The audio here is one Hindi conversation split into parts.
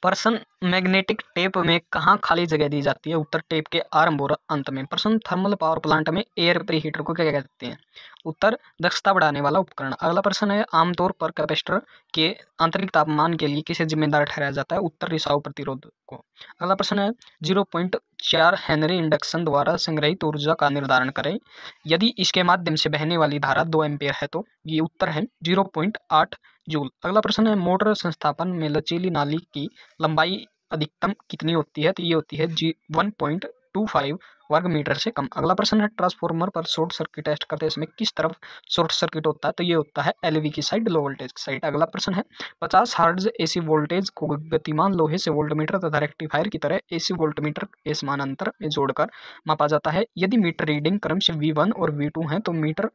प्रश्न मैग्नेटिक टेप में कहाँ खाली जगह दी जाती है? उत्तर टेप के आरंभ और अंत में। प्रश्न थर्मल पावर प्लांट में एयर प्रीहीटर को क्या कहते हैं? उत्तर दक्षता बढ़ाने वाला उपकरण। अगला प्रश्न है आमतौर पर कैपेसिटर के आंतरिक तापमान के लिए किसे जिम्मेदार ठहराया जाता है? उत्तर रिसाव प्रतिरोध को। अगला प्रश्न है 0.4 हेनरी इंडक्शन द्वारा संग्रहित ऊर्जा का निर्धारण करें। यदि इसके माध्यम से बहने वाली धारा 2 एम्पियर है तो ये उत्तर है 0.8 जूल। अगला प्रश्न है मोटर संस्थापन में लचीली नाली की लंबाई अधिकतम कितनी होती है? तो ये होती है 1.25 वर्ग मीटर से कम। अगला प्रश्न है ट्रांसफार्मर पर शॉर्ट सर्किट टेस्ट करते समय किस तरफ शॉर्ट सर्किट होता है? तो ये होता है एलवी की साइड, लो वोल्टेज की साइड। अगला प्रश्न है 50 हर्ट्ज एसी वोल्टेज को गतिमान लोहे से वोल्टमीटर तथा रेक्टिफायर की तरह एसी वोल्टमीटर के समानांतर में जोड़कर मापा जाता है। यदि मीटर रीडिंग क्रम से V1 और V2 है तो मीटर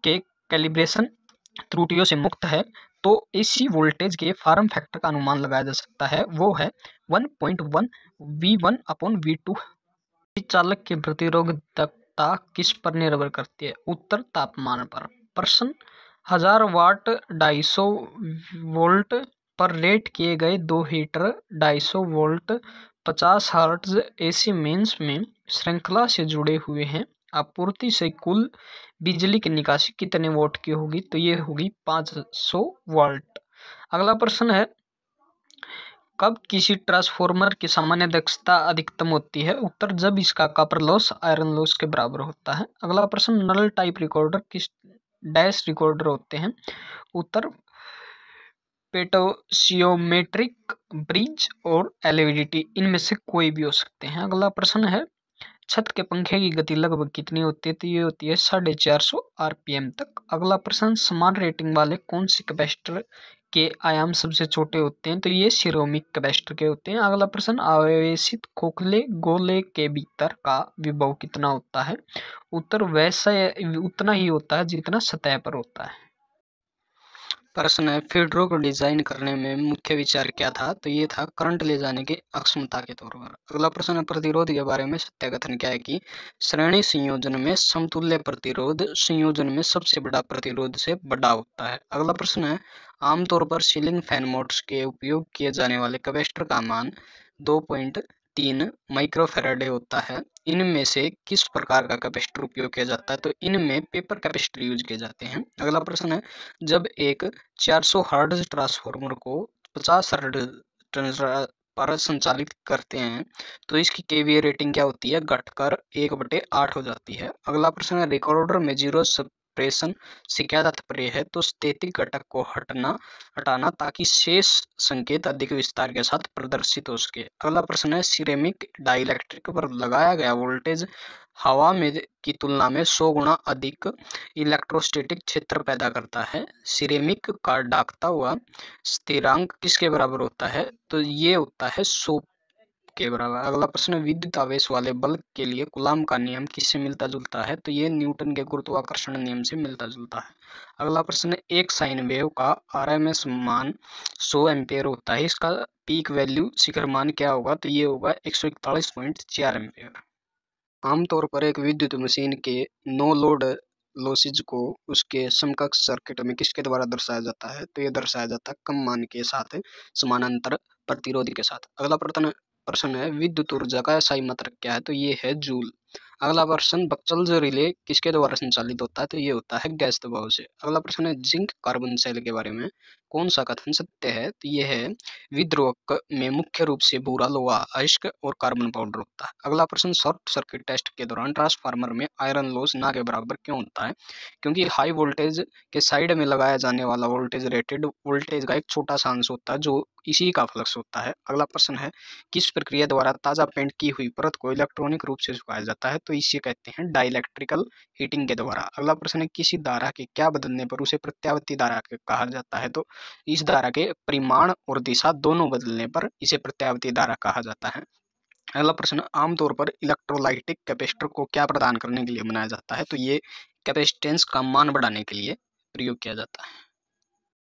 के कैलिब्रेशन त्रुटियों से मुक्त है, तो एसी वोल्टेज के फॉर्म फैक्टर का अनुमान लगाया जा सकता है, वो है 1.1 V1/V2। चालक की प्रतिरोधकता किस पर निर्भर करती है? उत्तर तापमान पर। प्रश्न 1000 वाट 250 वोल्ट पर रेट किए गए दो heater 250 volt 50 hertz AC mains में श्रृंखला से जुड़े हुए हैं। आपूर्ति से कुल बिजली की निकासी कितने वोल्ट की होगी? तो ये होगी 500 वोल्ट। अगला प्रश्न है कब किसी ट्रांसफॉर्मर की सामान्य दक्षता अधिकतम होती है? उत्तर जब इसका कॉपर लॉस आयरन लॉस के बराबर होता है। अगला प्रश्न नल टाइप रिकॉर्डर किस डैश रिकॉर्डर होते हैं? उत्तर पोटेंशियोमेट्रिक ब्रिज और एलवीडीटी, इनमें से कोई भी हो सकते हैं। अगला प्रश्न है छत के पंखे की गति लगभग कितनी होती है? तो ये होती है 450 आरपीएम तक। अगला प्रश्न समान रेटिंग वाले कौन से कैपेसिटर के आयाम सबसे छोटे होते हैं? तो ये सिरोमिक कैपेसिटर के होते हैं। अगला प्रश्न आवेशित खोखले गोले के भीतर का विभव कितना होता है? उत्तर वैसा उतना ही होता है जितना सतह पर होता है। प्रश्न है फीडरों को डिजाइन करने में मुख्य विचार क्या था? तो ये था करंट ले जाने की अक्षमता के तौर पर। अगला प्रश्न है प्रतिरोध के बारे में सत्य कथन क्या है कि श्रेणी संयोजन में समतुल्य प्रतिरोध संयोजन में सबसे बड़ा प्रतिरोध से बड़ा होता है। अगला प्रश्न है आमतौर पर सीलिंग फैन मोटर्स के उपयोग किए जाने वाले कैपेसिटर का मान 2.3 माइक्रोफैराडे होता है। इनमें से किस प्रकार का कैपेसिटर उपयोग किया जाता है? तो इनमें पेपर कैपेसिटर यूज किए जाते हैं। अगला प्रश्न है जब एक 400 हर्ट्ज ट्रांसफार्मर को 50 हर्ट्ज पर संचालित करते हैं तो इसकी केवीए रेटिंग क्या होती है? घटकर 1/8 हो जाती है। अगला प्रश्न है रिकॉर्डर में जीरो सप्रेशन से क्या तात्पर्य है? तो स्थैतिक घटक को हटाना ताकि शेष संकेत अधिक विस्तार के साथ प्रदर्शित हो सके। अगला प्रश्न है सिरेमिक डाइलेक्ट्रिक पर लगाया गया वोल्टेज हवा में की तुलना में 100 गुना अधिक इलेक्ट्रोस्टैटिक क्षेत्र पैदा करता है। सिरेमिक का डाकता हुआ स्थिरांक किसके बराबर होता है? तो ये होता है 100 के बराबर। अगला प्रश्न विद्युत आवेश वाले बल्ब के लिए कूलाम का नियम किससे मिलता जुलता है? तो ये न्यूटन के गुरुत्वाकर्षण नियम से मिलता जुलता है। अगला प्रश्न एक साइन वेव का आरएमएस मान 100 एम्पियर होता है, इसका पीक वैल्यू शिखर मान क्या होगा? तो ये होगा 141.4 एम्पियर। आमतौर पर एक विद्युत मशीन के नो लोड लॉसेज को उसके समकक्ष सर्किट में किसके द्वारा दर्शाया जाता है? तो ये दर्शाया जाता है कम मान के साथ समानांतर प्रतिरोध के साथ। अगला प्रश्न है विद्युत ऊर्जा का SI मात्रक क्या है? तो ये है जूल। अगला प्रश्न बक्सल्स रिले किसके द्वारा संचालित होता है? तो ये होता है गैस दबाव से। अगला प्रश्न है जिंक कार्बन सेल के बारे में कौन सा कथन सत्य है? तो ये है विद्रोहक में मुख्य रूप से भूरा लोहा अयस्क और कार्बन पाउडर होता है। अगला प्रश्न शॉर्ट सर्किट टेस्ट के दौरान ट्रांसफार्मर में आयरन लॉस ना के बराबर क्यों होता है? क्योंकि हाई वोल्टेज के साइड में लगाया जाने वाला वोल्टेज रेटेड वोल्टेज का एक छोटा सा अंश होता है जो इसी का फ्लक्स होता है। अगला प्रश्न है किस प्रक्रिया द्वारा ताजा पेंट की हुई परत को इलेक्ट्रॉनिक रूप से सुखाया जाता है? तो इसे कहते हैं डाइलेक्ट्रिकल हीटिंग के द्वारा। अगला प्रश्न है किसी धारा के क्या बदलने पर उसे प्रत्यावर्ती धारा कहा जाता है? तो इस धारा के परिमाण और दिशा दोनों बदलने पर इसे प्रत्यावर्ती धारा कहा जाता है। अगला प्रश्न आमतौर पर इलेक्ट्रोलाइटिक कैपेसिटर को क्या प्रदान करने के लिए बनाया जाता है? तो ये कैपेसिटेंस का मान बढ़ाने के लिए प्रयोग किया जाता है।